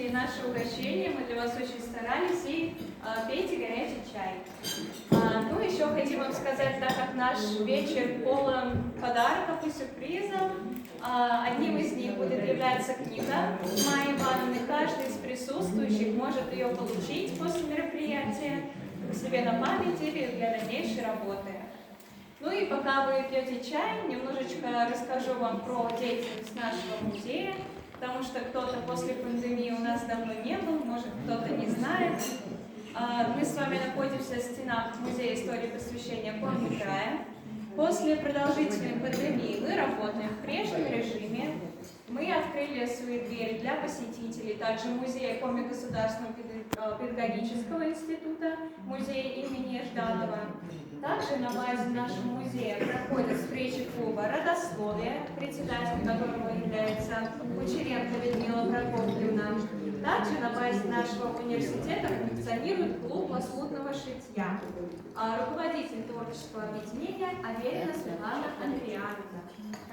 пробуйте наше угощение, мы для вас очень старались, и пейте горячий чай. Ну, еще хотим вам сказать, так как наш вечер полон подарков и сюрпризов, одним из них будет являться книга Майи Ивановны. Каждый из присутствующих может ее получить после мероприятия к себе на память или для дальнейшей работы. Ну и пока вы пьете чай, немножечко расскажу вам про деятельность нашего музея, потому что кто-то после пандемии у нас давно не был, может кто-то не знает. Мы с вами находимся в стенах Музея истории просвещения Коми края. После продолжительной пандемии мы работаем в прежнем режиме. Мы открыли свои двери для посетителей, также Музея Коми государственного педагогического института, музея имени Жданова. Также на базе нашего музея проходят встречи клуба «Родословие», председателем которого является Кучеренко Людмила Прокофьевна. Также на базе нашего университета функционирует клуб лоскутного шитья. Руководитель творческого объединения Аверина Светлана Андреевна.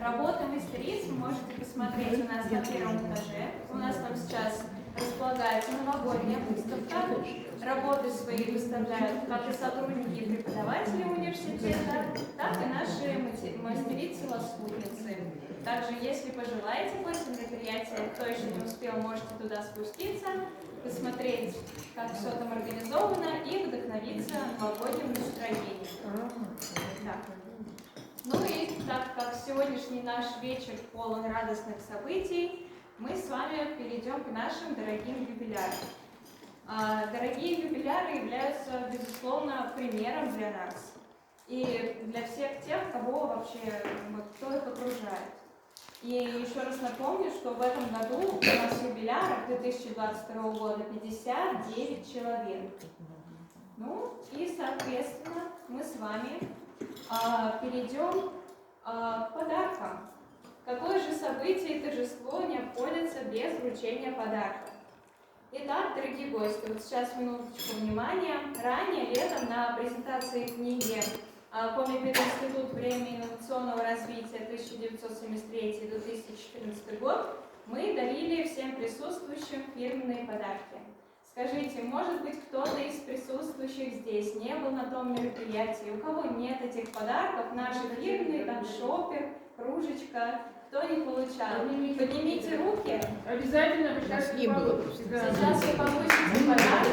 Работы мастериц вы можете посмотреть у нас на первом этаже. У нас там сейчас располагается новогодняя выставка. Работы свои выставляют как и сотрудники и преподаватели университета, так и наши мастерицы-лоскутницы. Также, если пожелаете после мероприятия, кто еще не успел, можете туда спуститься, посмотреть, как все там организовано, и вдохновиться новогодним настроением. Так. Ну и так как сегодняшний наш вечер полон радостных событий, мы с вами перейдем к нашим дорогим юбилярам. Дорогие юбиляры являются, безусловно, примером для нас и для всех тех, кого вообще, кто их окружает. И еще раз напомню, что в этом году у нас юбиляров 2022 года 59 человек. Ну и, соответственно, мы с вами перейдем к подаркам. Какое же событие и торжество не обходится без вручения подарков? Итак, дорогие гости, вот сейчас минуточку внимания. Ранее, летом, на презентации книги Коми пединститут «Время инновационного развития 1973-2014 год» мы дарили всем присутствующим фирменные подарки. Скажите, может быть, кто-то из присутствующих здесь не был на том мероприятии, у кого нет этих подарков, наши фирменные, там шопер, кружечка, кто не получал? Поднимите руки. Обязательно, сейчас не было. Сейчас вы получите подарки.